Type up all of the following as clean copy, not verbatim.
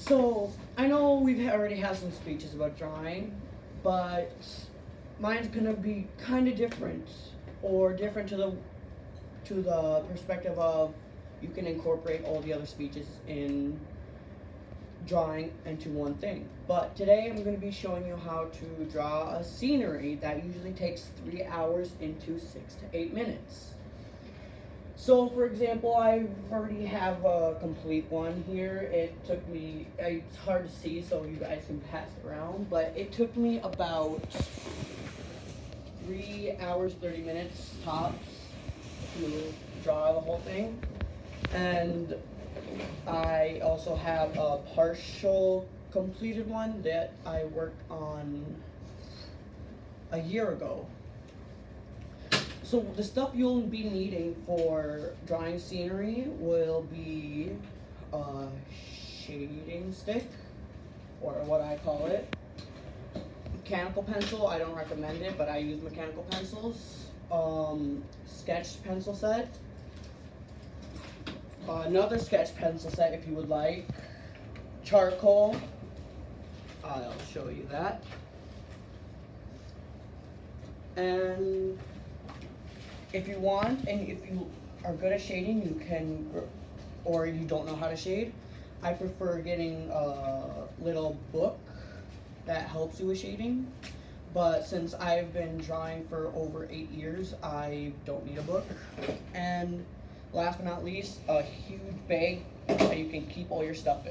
So, I know we've already had some speeches about drawing, but mine's gonna be kind of different, or different to the perspective of you can incorporate all the other speeches in drawing into one thing. But today I'm going to be showing you how to draw a scenery that usually takes 3 hours into 6 to 8 minutes. So for example, I already have a complete one here. It took me, it's hard to see so you guys can pass it around, but it took me about 3 hours 30 minutes tops to draw the whole thing. And I also have a partial completed one that I worked on a year ago. So the stuff you'll be needing for drawing scenery will be a shading stick, or what I call it. Mechanical pencil, I don't recommend it, but I use mechanical pencils. Sketch pencil set. Another sketch pencil set if you would like. Charcoal. I'll show you that. And if you want, and if you are good at shading, you can, or you don't know how to shade, I prefer getting a little book that helps you with shading. But since I've been drawing for over 8 years, I don't need a book. And last but not least, a huge bag that you can keep all your stuff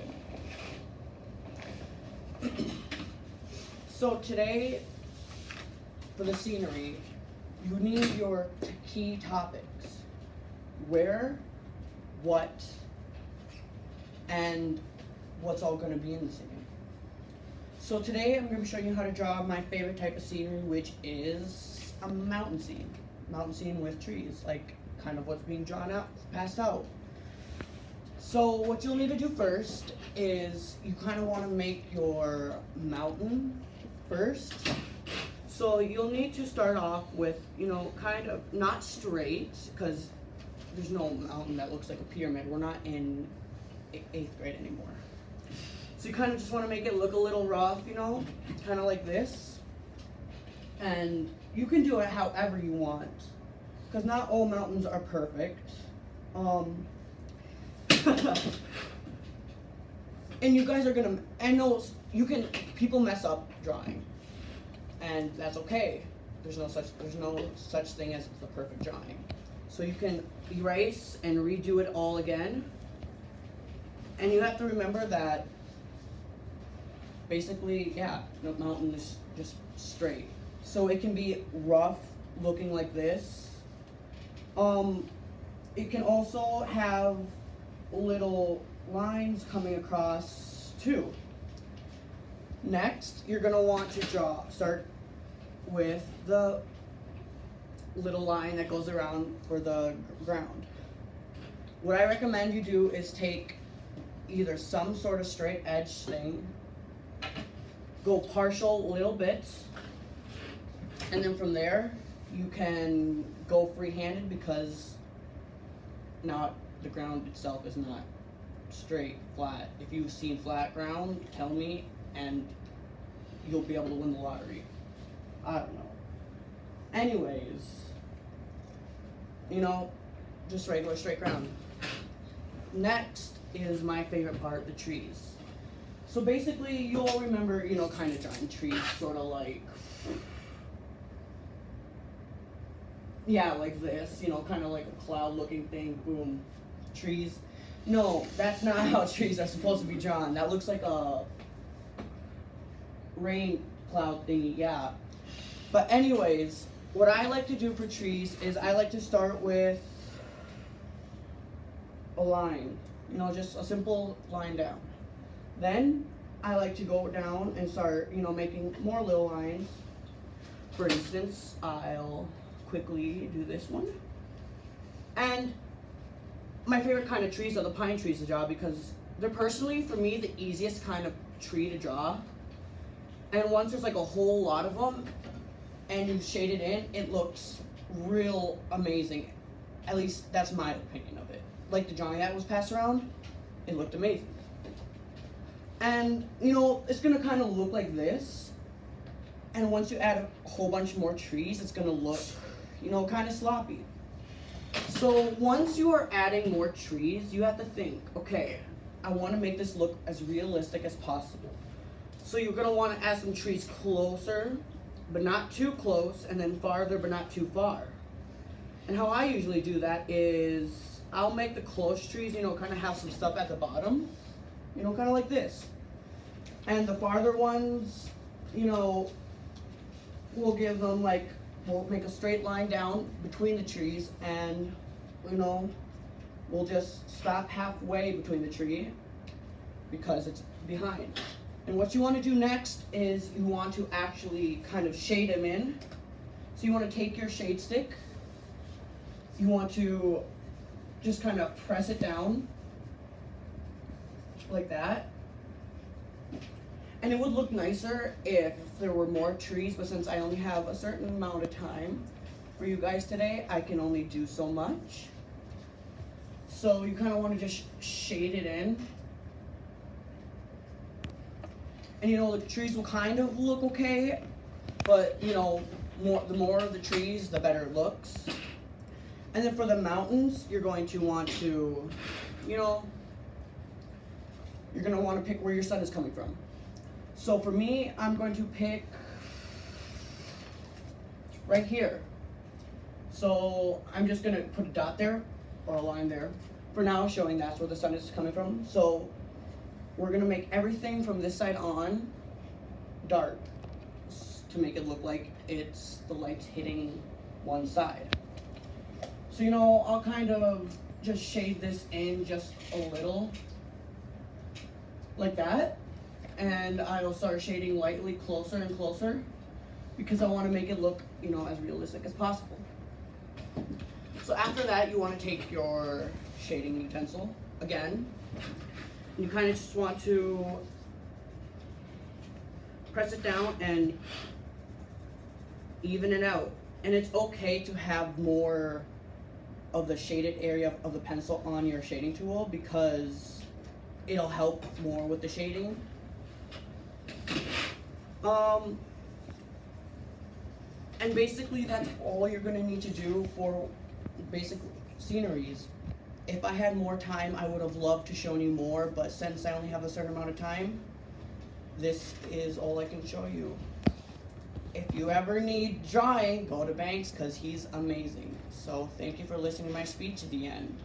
in. So today, for the scenery, you need your key topics. Where, what, and what's all going to be in the scenery. So today I'm going to be showing you how to draw my favorite type of scenery, which is a mountain scene. Mountain scene with trees, like kind of what's being drawn out, passed out. So what you'll need to do first is you kind of want to make your mountain first. So you'll need to start off with, kind of not straight, because there's no mountain that looks like a pyramid. We're not in 8th grade anymore. So you kind of just want to make it look a little rough, kind of like this. And you can do it however you want, because not all mountains are perfect. And you guys are gonna, I know people mess up drawing, and that's okay. There's no such thing as the perfect drawing. So you can erase and redo it all again. And you have to remember that basically, the mountain is just straight. So it can be rough looking like this. It can also have little lines coming across too. Next, you're gonna want to start with the little line that goes around for the ground. What I recommend you do is take either some sort of straight edge thing, go partial little bits, and then from there you can go free-handed, because now the ground itself is not straight, flat. If you've seen flat ground, tell me, and you'll be able to win the lottery. I don't know. Anyways, just regular straight ground. Next is my favorite part, the trees. So basically, you'll remember, kind of drawing trees, sort of like, like this, kind of like a cloud-looking thing, boom, trees. No, that's not how trees are supposed to be drawn. That looks like a rain cloud thingy, yeah. But anyways, what I like to do for trees is I like to start with a line, just a simple line down. Then I like to go down and start, making more little lines. For instance, I'll quickly do this one. And my favorite kind of trees are the pine trees to draw, because they're personally, for me, the easiest kind of tree to draw. And once there's like a whole lot of them and you shade it in, it looks real amazing. At least that's my opinion of it. Like the drawing that was passed around, it looked amazing. And, you know, it's going to kind of look like this. And once you add a whole bunch more trees, it's going to look, you know, kind of sloppy. So once you are adding more trees, you have to think, okay, I want to make this look as realistic as possible. So you're going to want to add some trees closer, but not too close, and then farther, but not too far. And how I usually do that is I'll make the close trees, you know, kind of have some stuff at the bottom, you know, kind of like this. And the farther ones, you know, we'll give them like, we'll make a straight line down between the trees, and, you know, we'll just stop halfway between the tree because it's behind. And what you want to do next is you want to actually kind of shade them in. So you want to take your shade stick, you want to just kind of press it down like that. And it would look nicer if there were more trees, but since I only have a certain amount of time for you guys today, I can only do so much. So you kind of want to just shade it in. And you know, the trees will kind of look okay, but you know, the more of the trees, the better it looks. And then for the mountains, you're going to want to, you know, you're going to want to pick where your sun is coming from. So for me, I'm going to pick right here. So I'm just going to put a dot there, or a line there, for now, showing that's where the sun is coming from. So we're going to make everything from this side on dark to make it look like it's the light's hitting one side. So, you know, I'll kind of just shade this in just a little like that, and I'll start shading lightly closer and closer because I want to make it look, you know, as realistic as possible. So after that, you want to take your shading utensil again. You kind of just want to press it down and even it out. And it's okay to have more of the shaded area of the pencil on your shading tool because it'll help more with the shading. And basically that's all you're going to need to do for basic sceneries. If I had more time, I would have loved to show you more, but since I only have a certain amount of time, this is all I can show you. If you ever need drawing, go to Banks because he's amazing. So thank you for listening to my speech at the end.